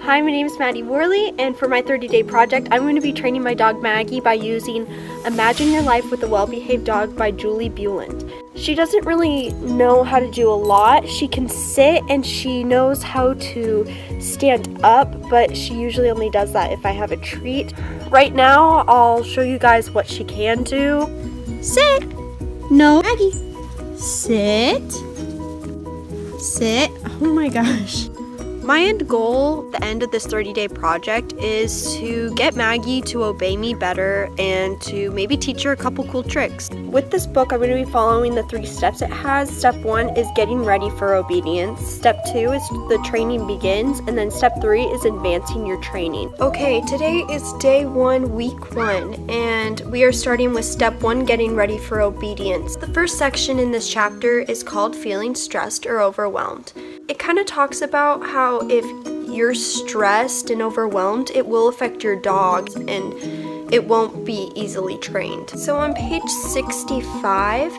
Hi, my name is Maddie Worley, and for my 30-day project, I'm going to be training my dog Maggie by using Imagine Your Life with a Well-Behaved Dog by Julie Bueland. She doesn't really know how to do a lot. She can sit and she knows how to stand up, but she usually only does that if I have a treat. Right now, I'll show you guys what she can do. Sit. No, Maggie. Sit. Sit. Oh my gosh. My end goal at the end of this 30-day project is to get Maggie to obey me better and to maybe teach her a couple cool tricks. With this book, I'm going to be following the 3 steps it has. Step 1 is getting ready for obedience. Step 2 is the training begins. And then step 3 is advancing your training. Okay, today is day 1, week 1, and we are starting with step 1, getting ready for obedience. The first section in this chapter is called Feeling Stressed or Overwhelmed. It kind of talks about how if you're stressed and overwhelmed, it will affect your dog and it won't be easily trained. So on page 65,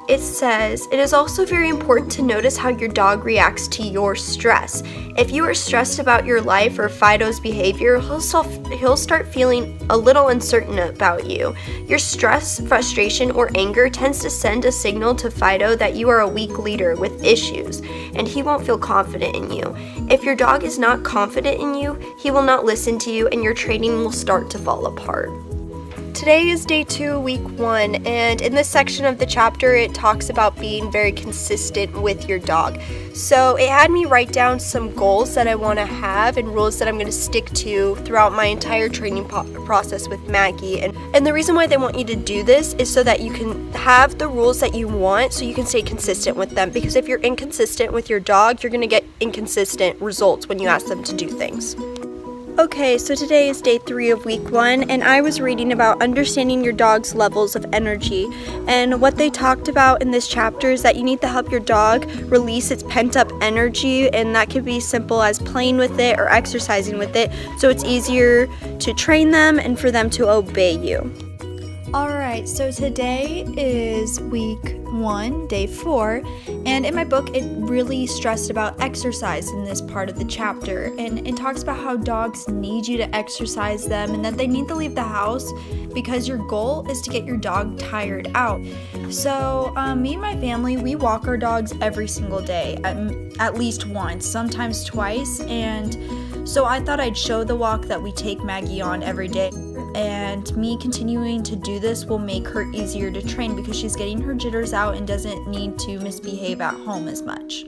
it says, it is also very important to notice how your dog reacts to your stress. If you are stressed about your life or Fido's behavior, he'll start feeling a little uncertain about you. Your stress, frustration, or anger tends to send a signal to Fido that you are a weak leader with issues, and he won't feel confident in you. If your dog is not confident in you, he will not listen to you, and your training will start to fall apart. Today is day 2, week 1, and in this section of the chapter, it talks about being very consistent with your dog. So it had me write down some goals that I want to have and rules that I'm going to stick to throughout my entire training process with Maggie. And the reason why they want you to do this is so that you can have the rules that you want so you can stay consistent with them. Because if you're inconsistent with your dog, you're going to get inconsistent results when you ask them to do things. Okay, so today is day 3 of week 1, and I was reading about understanding your dog's levels of energy. And what they talked about in this chapter is that you need to help your dog release its pent-up energy, and that could be simple as playing with it or exercising with it, so it's easier to train them and for them to obey you. Alright, so today is week 1, day 4, and in my book it really stressed about exercise in this part of the chapter, and it talks about how dogs need you to exercise them and that they need to leave the house because your goal is to get your dog tired out. So me and my family, we walk our dogs every single day, at least once, sometimes twice, and so I thought I'd show the walk that we take Maggie on every day. And me continuing to do this will make her easier to train because she's getting her jitters out and doesn't need to misbehave at home as much.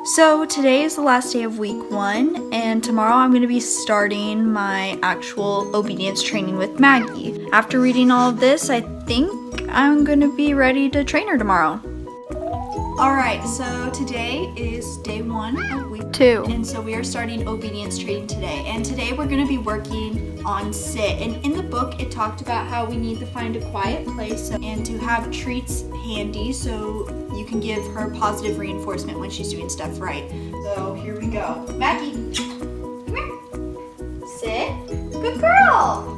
So today is the last day of week 1, and tomorrow I'm going to be starting my actual obedience training with Maggie. After reading all of this, I think I'm going to be ready to train her tomorrow. Alright, so today is day 1 of week 2. And so we are starting obedience training today. And today we're going to be working on sit. And in the book, it talked about how we need to find a quiet place and to have treats handy so you can give her positive reinforcement when she's doing stuff right. So here we go. Maggie, come here. Sit. Good girl.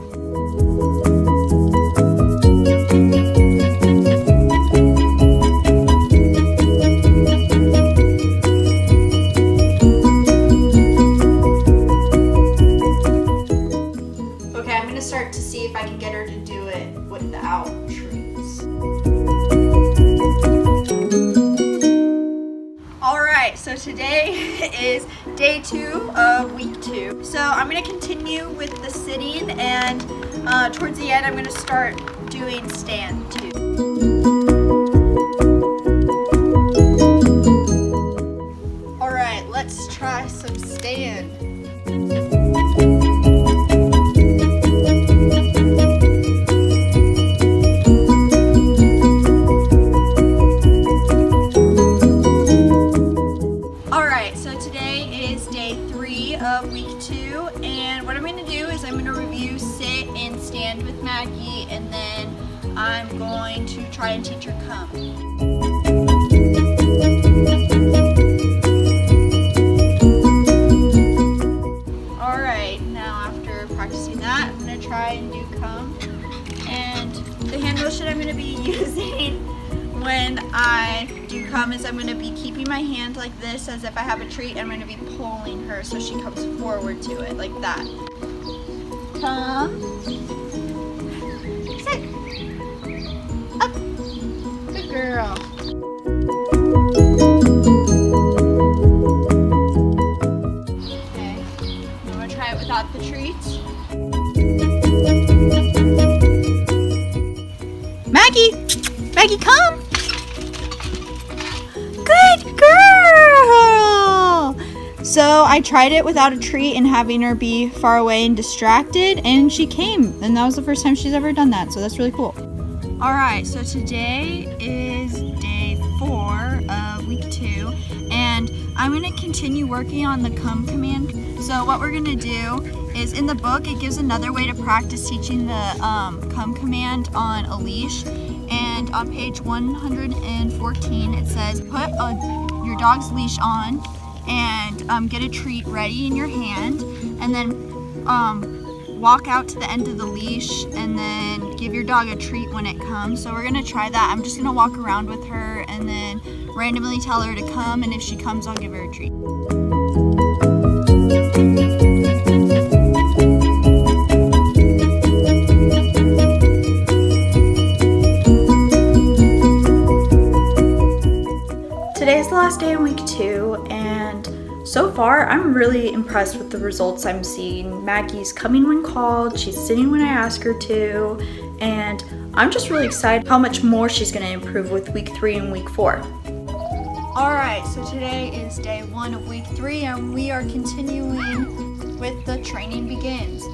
Start to see if I can get her to do it without treats. Alright, so today is day 2 of week 2. So I'm going to continue with the sitting, and towards the end I'm going to start doing stand too. Alright, let's try some stand. Of week 2, and what I'm going to do is I'm going to review sit and stand with Maggie, and then I'm going to try and teach her come. Alright, now after practicing that, I'm going to try and do come, and the hand motion I'm going to be using when I do come is I'm going to be keeping my hand hand like this as if I have a treat. I'm going to be pulling her so she comes forward to it like that. Come. Sit. Up. Good girl. Okay. You want to try it without the treats? Maggie! Maggie, come! Good girl! So I tried it without a treat and having her be far away and distracted, and she came. And that was the first time she's ever done that, so that's really cool. Alright, so today is day 4 of week 2, and I'm going to continue working on the come command. So what we're going to do is, in the book, it gives another way to practice teaching the come command on a leash. And on page 114, it says, put your dog's leash on and get a treat ready in your hand, and then walk out to the end of the leash and then give your dog a treat when it comes. So we're gonna try that. I'm just gonna walk around with her and then randomly tell her to come, and if she comes, I'll give her a treat. Today's the last day in week 2, and so far I'm really impressed with the results I'm seeing. Maggie's coming when called, she's sitting when I ask her to, and I'm just really excited how much more she's going to improve with week 3 and week 4. Alright, so today is day 1 of week 3, and we are continuing with the training begins.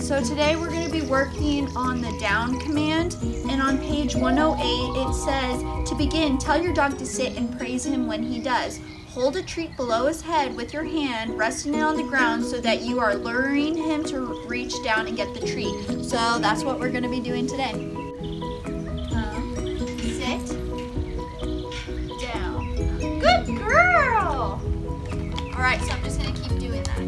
So today we're going to be working on the down command, and on page 108 it says, to begin, tell your dog to sit and praise him when he does. Hold a treat below his head with your hand, resting it on the ground so that you are luring him to reach down and get the treat. So that's what we're going to be doing today. Sit. Down. Good girl! Alright, so I'm just going to keep doing that.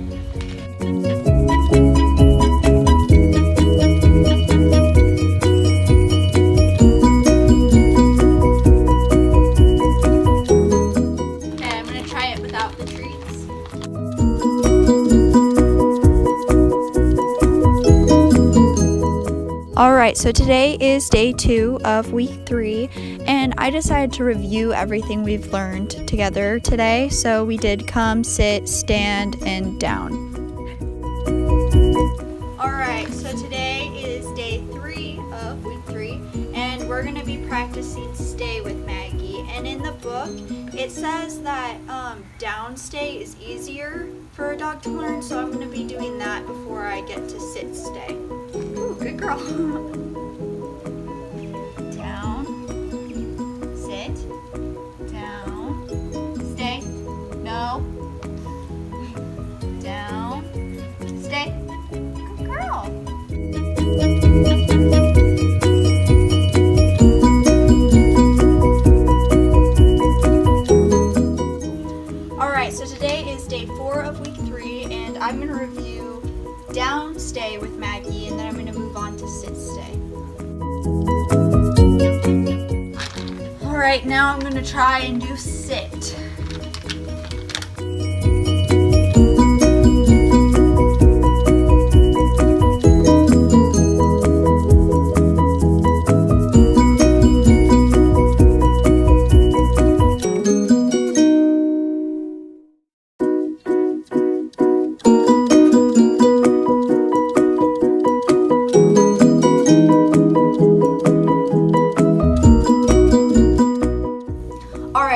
Alright, so today is day 2 of week 3, and I decided to review everything we've learned together today. So we did come, sit, stand, and down. Alright, so today is day 3 of week 3, and we're going to be practicing stay with Maggie. And in the book, it says that down stay is easier for a dog to learn, so I'm going to be doing that before I get to sit stay. Ooh, good girl. Down, sit, down, stay, no, down, stay, good girl. Alright, so today is day 4 of week 3, and I'm going to review down stay with Maggie, and then I'm going to move on to sit stay. Alright, now I'm going to try and do sit.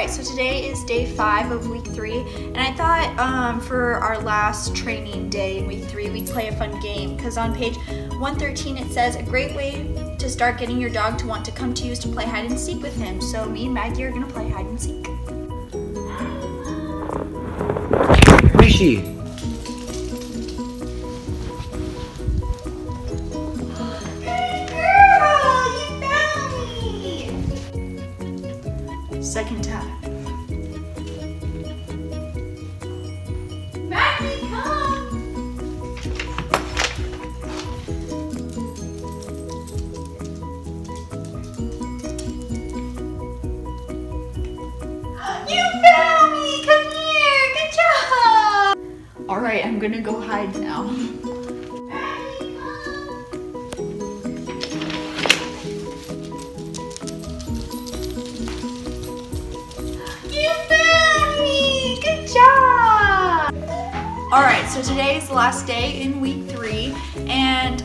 So today is day 5 of week 3, and I thought for our last training day in week 3 we'd play a fun game, because on page 113 it says a great way to start getting your dog to want to come to you is to play hide and seek with him. So me and Maggie are going to play hide and seek. Where is she? Good girl, you found me! Second time. Maggie, come! You found Alright, I'm gonna go hide now. You found me! Good job! Alright, so today is the last day in week 3, and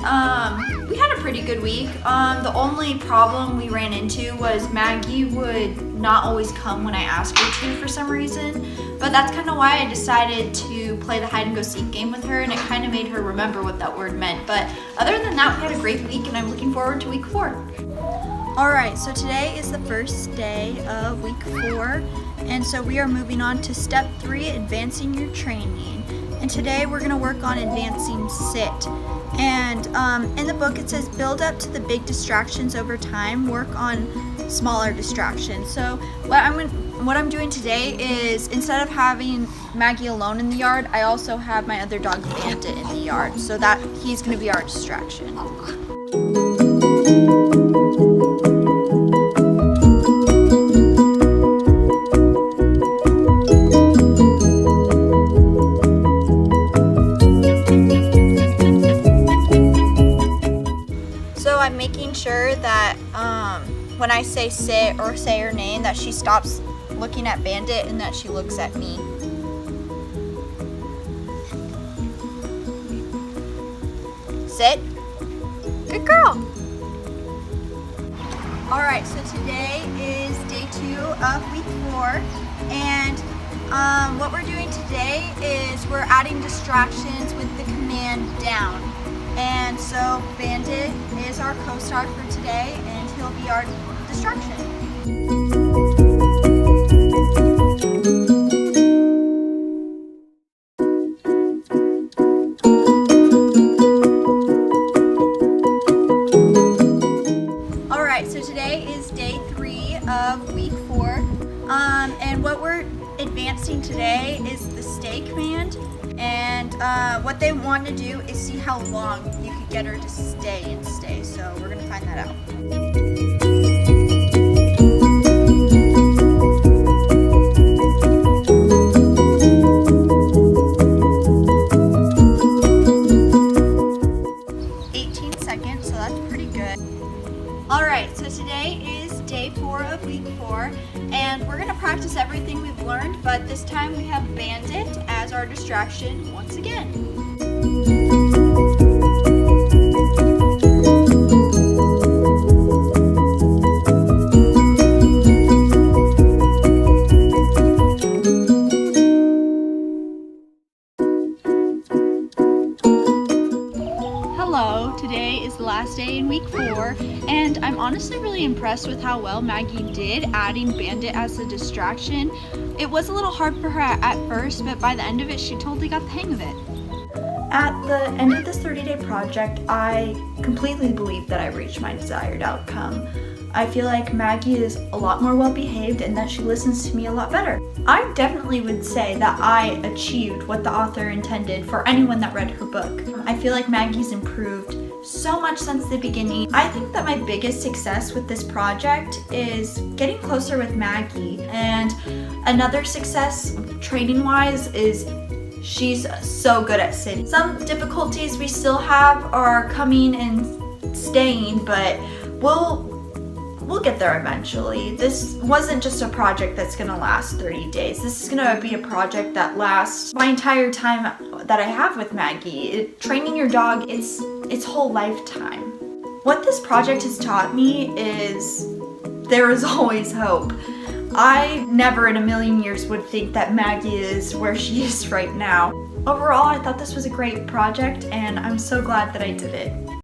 we had a pretty good week. The only problem we ran into was Maggie would not always come when I asked her to for some reason, but that's kind of why I decided to play the hide and go seek game with her, and it kind of made her remember what that word meant. But other than that, we had a great week, and I'm looking forward to week 4. Alright, so today is the first day of week 4, and so we are moving on to step 3, advancing your training. And today we're going to work on advancing sit. And in the book it says build up to the big distractions over time, work on smaller distractions. So what I'm doing today is, instead of having Maggie alone in the yard, I also have my other dog Bandit in the yard, so that he's going to be our distraction. I'm making sure that when I say sit or say her name, that she stops looking at Bandit and that she looks at me. Sit. Good girl. Alright, so today is day 2 of week 4, and what we're doing today is we're adding distractions with the command down. And so Bandit is our co-star for today, and he'll be our distraction. Alright, so today is day 3 of week 4. And what we're advancing today is the stay command. And what they want to do is see how long you could get her to stay and stay. So we're going to find that out. So that's pretty good. Alright, so today is day 4 of week 4, and we're going to practice everything we've learned, but this time we have Bandit as our distraction once again. Hello, today is the last day in week 4, and I'm honestly really impressed with how well Maggie did adding Bandit as a distraction. It was a little hard for her at first, but by the end of it, she totally got the hang of it. At the end of this 30-day project, I completely believe that I reached my desired outcome. I feel like Maggie is a lot more well-behaved and that she listens to me a lot better. I definitely would say that I achieved what the author intended for anyone that read her book. I feel like Maggie's improved so much since the beginning. I think that my biggest success with this project is getting closer with Maggie, and another success training-wise is she's so good at sitting. Some difficulties we still have are coming and staying, but we'll get there eventually. This wasn't just a project that's gonna last 30 days. This is gonna be a project that lasts my entire time that I have with Maggie. Training your dog, it's whole lifetime. What this project has taught me is there is always hope. I never in a million years would think that Maggie is where she is right now. Overall, I thought this was a great project, and I'm so glad that I did it.